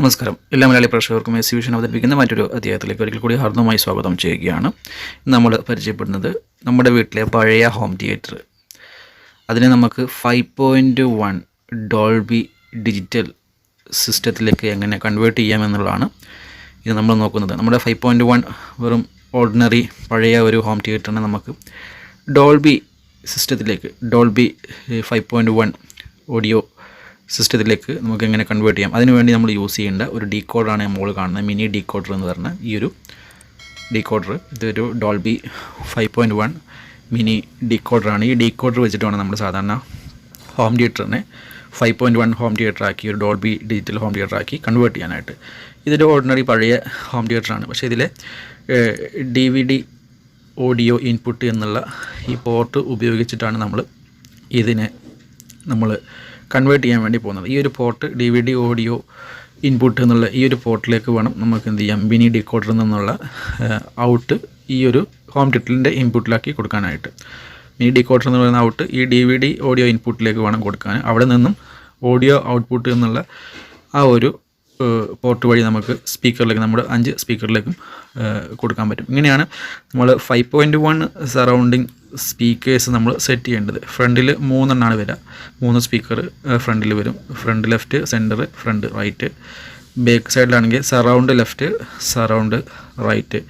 നമസ്കാരം. എല്ലാ മലയാളി പ്രേക്ഷകർക്കും എസ് വിഷൻ അവതരിപ്പിക്കുന്ന മറ്റൊരു അധ്യായത്തിലേക്ക് ഒരിക്കൽ കൂടി ഹാർദവമായി സ്വാഗതം ചെയ്യുകയാണ്. നമ്മൾ പരിചയപ്പെടുന്നത് നമ്മുടെ വീട്ടിലെ പഴയ ഹോം തിയേറ്റർ. അതിനെ നമുക്ക് 5.1 ഡോൾബി ഡിജിറ്റൽ സിസ്റ്റത്തിലേക്ക് എങ്ങനെ കൺവേർട്ട് ചെയ്യാമെന്നുള്ളതാണ് ഇത് നമ്മൾ നോക്കുന്നത്. നമ്മുടെ 5.1 വെറും ഓർഡിനറി പഴയ ഒരു ഹോം തിയേറ്ററിനെ നമുക്ക് ഡോൾബി സിസ്റ്റത്തിലേക്ക്, ഡോൾബി 5.1 ഓഡിയോ സിസ്റ്റത്തിലേക്ക് നമുക്ക് എങ്ങനെ കൺവേർട്ട് ചെയ്യാം, അതിനുവേണ്ടി നമ്മൾ യൂസ് ചെയ്യേണ്ട ഒരു ഡീകോഡറാണ് നമ്മൾ കാണുന്നത്. മിനി ഡീകോഡർ എന്ന് പറഞ്ഞ ഈ ഒരു ഡീകോഡർ, ഇതൊരു ഡോൾബി 5.1 മിനി ഡീകോഡറാണ്. ഈ ഡീകോഡർ വെച്ചിട്ടാണ് നമ്മൾ സാധാരണ ഹോം തിയേറ്ററിനെ 5.1 ഹോം തിയേറ്ററാക്കി ഒരു ഡോൾബി ഡിജിറ്റൽ ഹോം തിയേറ്ററാക്കി കൺവേർട്ട് ചെയ്യാനായിട്ട്. ഇതൊരു ഓർഡിനറി പഴയ ഹോം തിയേറ്ററാണ്. പക്ഷേ ഇതിലെ DVD ഓഡിയോ ഇൻപുട്ട് എന്നുള്ള ഈ പോർട്ട് ഉപയോഗിച്ചിട്ടാണ് ഇതിനെ നമ്മൾ കൺവേർട്ട് ചെയ്യാൻ വേണ്ടി പോകുന്നത്. ഈ ഒരു പോർട്ട് DVD ഓഡിയോ ഇൻപുട്ട് എന്നുള്ള ഈ ഒരു പോർട്ടിലേക്ക് വേണം നമുക്ക് എന്ത് ചെയ്യാം, മിനി ഡീകോഡറിൽ നിന്നുള്ള ഔട്ട് ഈ ഒരു ഹോം തിയേറ്ററിൻ്റെ ഇൻപുട്ടിലാക്കി കൊടുക്കാനായിട്ട്. മിനി ഡീകോഡർ എന്ന് പറയുന്ന ഔട്ട് ഈ DVD ഓഡിയോ ഇൻപുട്ടിലേക്ക് വേണം കൊടുക്കാൻ. അവിടെ നിന്നും ഓഡിയോ ഔട്ട്പുട്ട് എന്നുള്ള ആ ഒരു പോർട്ട് വഴി നമുക്ക് സ്പീക്കറിലേക്ക്, നമ്മുടെ 5 സ്പീക്കറിലേക്കും കൊടുക്കാൻ പറ്റും. ഇങ്ങനെയാണ് നമ്മൾ 5.1 സറൗണ്ടിങ് സ്പീക്കേഴ്സ് നമ്മൾ സെറ്റ് ചെയ്യേണ്ടത്. ഫ്രണ്ടിൽ 3 എണ്ണമാണ് വരിക. 3 സ്പീക്കർ ഫ്രണ്ടിൽ വരും. Front left, center, front right. Back സൈഡിലാണെങ്കിൽ സറൗണ്ട് ലെഫ്റ്റ്, സറൗണ്ട് റൈറ്റ്.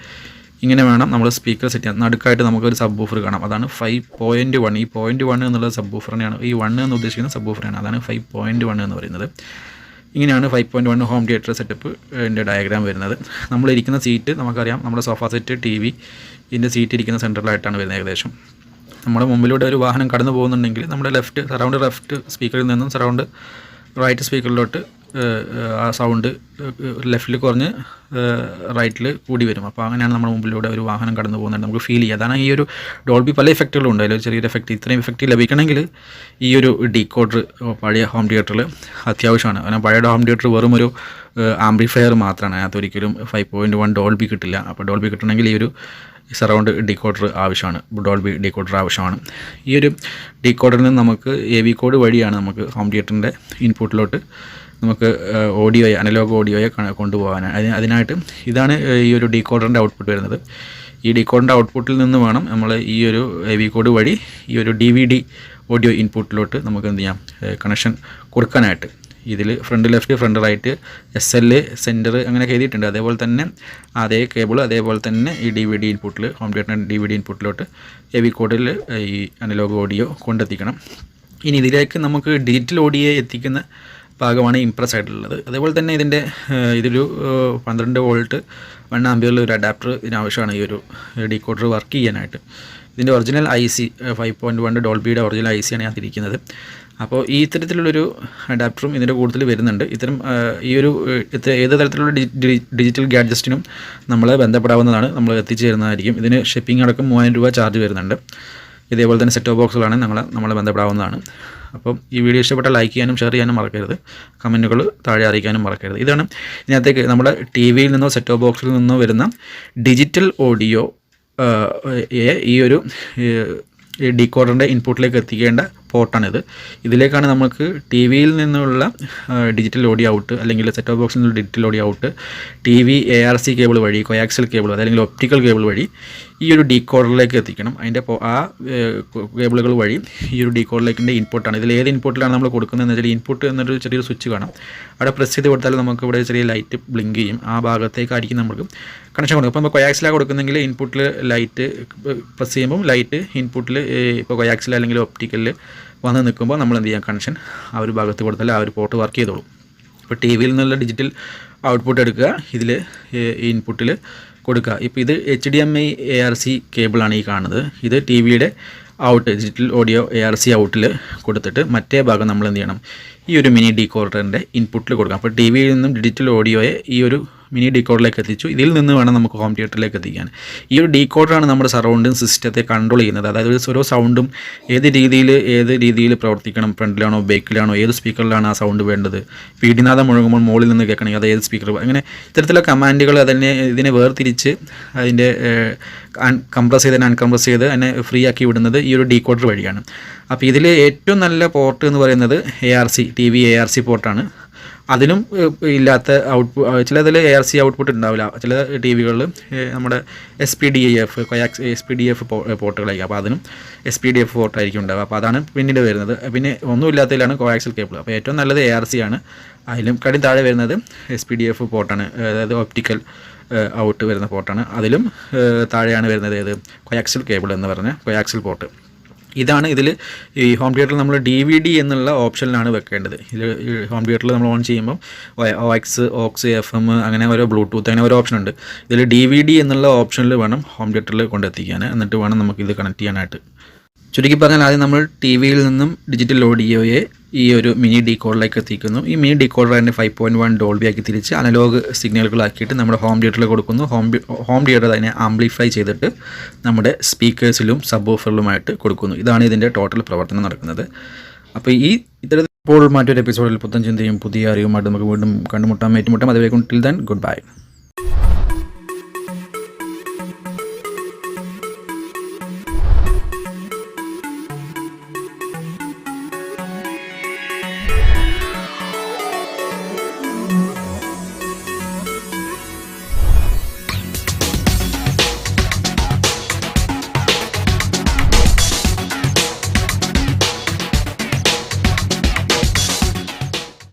ഇങ്ങനെ വേണം നമ്മൾ സ്പീക്കർ സെറ്റ് ചെയ്യാൻ. നടുക്കായിട്ട് നമുക്കൊരു സബ് ബൂഫർ കാണാം. അതാണ് 5.1. ഈ 0.1 എന്നുള്ള സബ് ബൂഫറിനെയാണ്, ഈ 1 എന്ന് ഉദ്ദേശിക്കുന്ന സബ് ബൂഫറാണ്. അതാണ് 5.1 എന്ന് പറയുന്നത്. ഇങ്ങനെയാണ് 5.1 ഹോം തിയേറ്റർ സെറ്റപ്പ് എൻ്റെ ഡയഗ്രാം വരുന്നത്. നമ്മളിരിക്കുന്ന സീറ്റ് നമുക്കറിയാം, നമ്മുടെ സോഫ സെറ്റ് TV ഇതിൻ്റെ സീറ്റ് ഇരിക്കുന്ന സെൻറ്ററിലായിട്ടാണ് വരുന്നത്. ഏകദേശം നമ്മുടെ മുമ്പിലൂടെ ഒരു വാഹനം കടന്നു പോകുന്നുണ്ടെങ്കിൽ നമ്മുടെ സറൗണ്ട് ലെഫ്റ്റ് സ്പീക്കറിൽ നിന്നും സറൗണ്ട് റൈറ്റ് സ്പീക്കറിലോട്ട് ആ സൗണ്ട് ലെഫ്റ്റിൽ കുറഞ്ഞ് റൈറ്റിൽ കൂടി വരും. അപ്പോൾ അങ്ങനെയാണ് നമ്മുടെ മുമ്പിലൂടെ ഒരു വാഹനം കടന്നു പോകുന്നത് നമുക്ക് ഫീൽ ചെയ്യുക. അതാണ് ഈ ഒരു ഡോൾബി പല എഫക്റ്റുകളും ഉണ്ട്. അതിൽ ചെറിയൊരു എഫക്റ്റ്, ഇത്രയും എഫക്റ്റ് ലഭിക്കണമെങ്കിൽ ഈ ഒരു ഡീകോഡർ പഴയ ഹോം തിയേറ്ററിൽ അത്യാവശ്യമാണ്. കാരണം പഴയ ഹോം തിയേറ്റർ വെറും ഒരു ആംപ്ലിഫയർ മാത്രമാണ്. അതിനകത്ത് ഒരിക്കലും 5.1 ഡോൾബി കിട്ടില്ല. അപ്പോൾ ഡോൾബി കിട്ടണമെങ്കിൽ ഈ ഒരു സറൗണ്ട് ഡീകോഡർ ആവശ്യമാണ്, ഡോൾബി ഡീകോഡർ ആവശ്യമാണ്. ഈ ഒരു ഡീകോഡറിൽ നിന്ന് നമുക്ക് AV കോഡ് വഴിയാണ് നമുക്ക് ഹോം തിയേറ്ററിൻ്റെ ഇൻപുട്ടിലോട്ട് നമുക്ക് ഓഡിയോയെ, അനലോഗ് ഓഡിയോയെ കൊണ്ടുപോകാനാണ്. അതിനായിട്ട് ഇതാണ് ഈ ഒരു ഡീകോഡറിൻ്റെ ഔട്ട്പുട്ട് വരുന്നത്. ഈ ഡീകോഡറിൻ്റെ ഔട്ട്പുട്ടിൽ നിന്ന് വേണം നമ്മൾ ഈ ഒരു AV കോഡ് വഴി ഈ ഒരു DVD ഓഡിയോ ഇൻപുട്ടിലോട്ട് നമുക്ക് എന്ത് ചെയ്യാം, കണക്ഷൻ കൊടുക്കാനായിട്ട്. ഇതിൽ front left, front right, SL, centre അങ്ങനെയൊക്കെ എഴുതിയിട്ടുണ്ട്. അതേപോലെ തന്നെ അതേ കേബിൾ, അതേപോലെ തന്നെ ഈ DVD ഇൻപുട്ടിൽ, ഹോം തിയേറ്ററിൻ്റെ DVD ഇൻപുട്ടിലോട്ട് AV കോഡിൽ ഈ അനലോഗ് ഓഡിയോ കൊണ്ടെത്തിക്കണം. ഇനി ഇതിലേക്ക് നമുക്ക് ഡിജിറ്റൽ ഓഡിയോ എത്തിക്കുന്ന ഭാഗമാണ് ഇംപ്രസ് ആയിട്ടുള്ളത്. അതേപോലെ തന്നെ ഇതൊരു 12 വോൾട്ട് 1 ആംപിയറിൽ ഒരു അഡാപ്റ്റർ ഇതിനാവശ്യമാണ് ഈ ഒരു ഡീകോഡർ വർക്ക് ചെയ്യാനായിട്ട്. ഇതിൻ്റെ ഒറിജിനൽ IC 5.1 ഡോൾബിയുടെ ഒറിജിനൽ IC ആണ് അതിരിക്കുന്നത്. അപ്പോൾ ഈ ഇത്തരത്തിലുള്ളൊരു അഡാപ്റ്ററും ഇതിൻ്റെ കൂടുതൽ വരുന്നുണ്ട്. ഈ ഒരു ഏത് തരത്തിലുള്ള ഡിജിറ്റൽ ഗാഡ്ജറ്റിനും നമ്മളെ ബന്ധപ്പെടാവുന്നതാണ്, നമ്മൾ എത്തിച്ചു തരുന്നതായിരിക്കും. ഇതിന് ഷിപ്പിംഗ് അടക്കം 3000 രൂപ ചാർജ് വരുന്നുണ്ട്. ഇതേപോലെ തന്നെ സെറ്റ് ടോപ്പ് ബോക്സുകളാണ് നമ്മളെ ബന്ധപ്പെടാവുന്നതാണ്. അപ്പം ഈ വീഡിയോ ഇഷ്ടപ്പെട്ടാൽ ലൈക്ക് ചെയ്യാനും ഷെയർ ചെയ്യാനും മറക്കരുത്. കമൻറ്റുകൾ താഴെ അറിയിക്കാനും മറക്കരുത്. ഇതാണ് ഇതിനകത്തേക്ക് നമ്മുടെ TV യിൽ നിന്നോ സെറ്റ് ടോപ്പ് ബോക്സിൽ നിന്നോ വരുന്ന ഡിജിറ്റൽ ഓഡിയോ ഈ ഒരു ഡീകോഡറിൻ്റെ ഇൻപുട്ടിലേക്ക് എത്തിക്കേണ്ട പോർട്ടാണിത്. ഇതിലേക്കാണ് നമുക്ക് TV യിൽ നിന്നുള്ള ഡിജിറ്റൽ ഓഡിയോ ഔട്ട്, അല്ലെങ്കിൽ സെറ്റ് ടോപ്പ് ബോക്സിൽ നിന്നുള്ള digital audio out TV ARC cable വഴി, കോയാക്സിൽ കേബിൾ, അതല്ലെങ്കിൽ ഒപ്റ്റിക്കൽ കേബിൾ വഴി ഈ ഒരു ഡീകോഡറിലേക്ക് എത്തിക്കണം. അതിൻ്റെ ആ കേബിളുകൾ വഴി ഈ ഒരു ഡീകോഡറിലേക്കിൻ്റെ ഇൻപുട്ടാണ്. ഇതിൽ ഏത് ഇൻപുട്ടിലാണ് നമ്മൾ കൊടുക്കുന്നതെന്ന് വെച്ചാൽ ഇൻപുട്ട് എന്നൊരു ചെറിയൊരു സ്വിച്ച് കാണാം. അവിടെ പ്രസ് ചെയ്ത് കൊടുത്താൽ നമുക്ക് ഇവിടെ ചെറിയ ലൈറ്റ് ബ്ലിങ്ക് ചെയ്യും. ആ ഭാഗത്തേക്കായിരിക്കും നമുക്ക് കണക്ഷൻ കൊടുക്കും. അപ്പോൾ നമ്മൾ കൊയാക്സിലാണ് കൊടുക്കുന്നെങ്കിൽ ഇൻപുട്ടിൽ ലൈറ്റ് പ്രസ് ചെയ്യുമ്പോൾ ലൈറ്റ് ഇൻപുട്ടിൽ ഇപ്പോൾ കൊയാക്സിൽ അല്ലെങ്കിൽ ഒപ്റ്റിക്കലിൽ വന്ന് നിൽക്കുമ്പോൾ നമ്മൾ എന്ത് ചെയ്യാം, കണക്ഷൻ ആ ഒരു ഭാഗത്ത് കൊടുത്താൽ ആ ഒരു പോർട്ട് വർക്ക് ചെയ്തോളും. ഇപ്പോൾ TV യിൽ നിന്നുള്ള ഡിജിറ്റൽ ഔട്ട്പുട്ട് എടുക്കുക, ഇതിൽ ഇൻപുട്ടിൽ കൊടുക്കുക. ഇപ്പോൾ ഇത് HDMI ARC കേബിളാണ് ഈ കാണുന്നത്. ഇത് TV യുടെ ഔട്ട്, ഡിജിറ്റൽ ഓഡിയോ ARC ഔട്ടിൽ കൊടുത്തിട്ട് മറ്റേ ഭാഗം നമ്മൾ എന്ത് ചെയ്യണം, ഈ ഒരു മിനി ഡീകോഡറിൻ്റെ ഇൻപുട്ടിൽ കൊടുക്കാം. അപ്പോൾ TV യിൽ നിന്നും ഡിജിറ്റൽ ഓഡിയോയെ ഈ ഒരു മിനി ഡീകോഡറിലേക്ക് എത്തിച്ചു. ഇതിൽ നിന്ന് വേണം നമുക്ക് ഹോം തിയേറ്ററിലേക്ക് എത്തിക്കാൻ. ഈ ഒരു ഡീകോഡറാണ് നമ്മുടെ സറൗണ്ടിങ് സിസ്റ്റത്തെ കൺട്രോൾ ചെയ്യുന്നത്. അതായത് ഓരോ സൗണ്ടും ഏത് രീതിയിൽ പ്രവർത്തിക്കണം, ഫ്രണ്ടിലാണോ ബാക്കിലാണോ, ഏത് സ്പീക്കറിലാണ് ആ സൗണ്ട് വേണ്ടത്, പീഡിനാഥം മുഴങ്ങുമ്പോൾ മുകളിൽ നിന്ന് കേൾക്കണമെങ്കിൽ അത് ഏത് സ്പീക്കർ, അങ്ങനെ ഇത്തരത്തിലുള്ള കമാൻഡുകൾ ഇതിനെ വേർതിരിച്ച് അതിൻ്റെ കംപ്രസ് ചെയ്ത് അൺകംപ്രസ് ചെയ്ത് അതിനെ ഫ്രീ ആക്കി വിടുന്നത് ഈ ഒരു ഡീകോഡർ വഴിയാണ്. അപ്പോൾ ഇതിൽ ഏറ്റവും നല്ല പോർട്ട് എന്ന് പറയുന്നത് ARC TV ARC പോർട്ടാണ്. അതിനും ഇല്ലാത്ത ചിലതിൽ ARC ഔട്ട്പുട്ട് ഉണ്ടാവില്ല. ചില ടി വികളിൽ നമ്മുടെ SPDIF SPDIF പോർട്ടുകളായിരിക്കും. അപ്പോൾ അതിനും SPDIF പോർട്ടായിരിക്കും ഉണ്ടാവുക. അപ്പോൾ അതാണ് പിന്നീട് വരുന്നത്. പിന്നെ ഒന്നുമില്ലാത്തതിലാണ് കോയാക്സിൽ കേബിൾ. അപ്പോൾ ഏറ്റവും നല്ലത് ARC ആണ്. അതിലും കടി താഴെ വരുന്നത് SPDIF പോർട്ടാണ്, അതായത് ഒപ്റ്റിക്കൽ ഔട്ട് വരുന്ന പോർട്ടാണ്. അതിലും താഴെയാണ് വരുന്നത് കോയാക്സിൽ കേബിൾ എന്ന് പറഞ്ഞ കോയാക്സിൽ പോർട്ട്. ഇതാണ് ഇതിൽ ഈ ഹോം തിയേറ്ററിൽ നമ്മൾ DVD എന്നുള്ള ഓപ്ഷനിലാണ് വെക്കേണ്ടത്. ഇതിൽ ഹോം തിയേറ്ററിൽ നമ്മൾ ഓൺ ചെയ്യുമ്പം OX, OX, FM അങ്ങനെ ഓരോ ബ്ലൂടൂത്ത് അങ്ങനെ ഓരോ ഓപ്ഷൻ ഉണ്ട്. ഇതിൽ DVD എന്നുള്ള ഓപ്ഷനിൽ വേണം ഹോം തിയേറ്ററിൽ കൊണ്ടെത്തിക്കാൻ, എന്നിട്ട് വേണം നമുക്കിത് കണക്ട് ചെയ്യാനായിട്ട്. ചുരുക്കി പറഞ്ഞാൽ ആദ്യം നമ്മൾ TV-യിൽ നിന്നും ഡിജിറ്റൽ ഓഡിയോയെ ഈ ഒരു മിനി ഡീകോഡറിലേക്ക് എത്തിക്കുന്നു. ഈ മിനി ഡീകോഡർ തന്നെ 5.1 ഡോൾബി ആക്കി തിരിച്ച് അനലോഗ് സിഗ്നലുകളാക്കിയിട്ട് നമ്മുടെ ഹോം തിയേറ്ററിൽ കൊടുക്കുന്നു. ഹോം തിയേറ്റർ അതിനെ ആംപ്ലിഫൈ ചെയ്തിട്ട് നമ്മുടെ സ്പീക്കേഴ്സിലും സബ് വൂഫറിലുമായിട്ട് കൊടുക്കുന്നു. ഇതാണ് ഇതിൻ്റെ ടോട്ടൽ പ്രവർത്തനം നടക്കുന്നത്. അപ്പോൾ ഈ ഇത്തരത്തിൽ ഇപ്പോൾ മറ്റൊരു എപ്പിസോഡിൽ പുത്തൻ ചിന്തയും പുതിയ അറിവുമായിട്ട് നമുക്ക് വീണ്ടും കണ്ടുമുട്ടാം, ഏറ്റുമുട്ടാം. അതുവരെ ടിൽ ദെൻ ഗുഡ് ബൈ.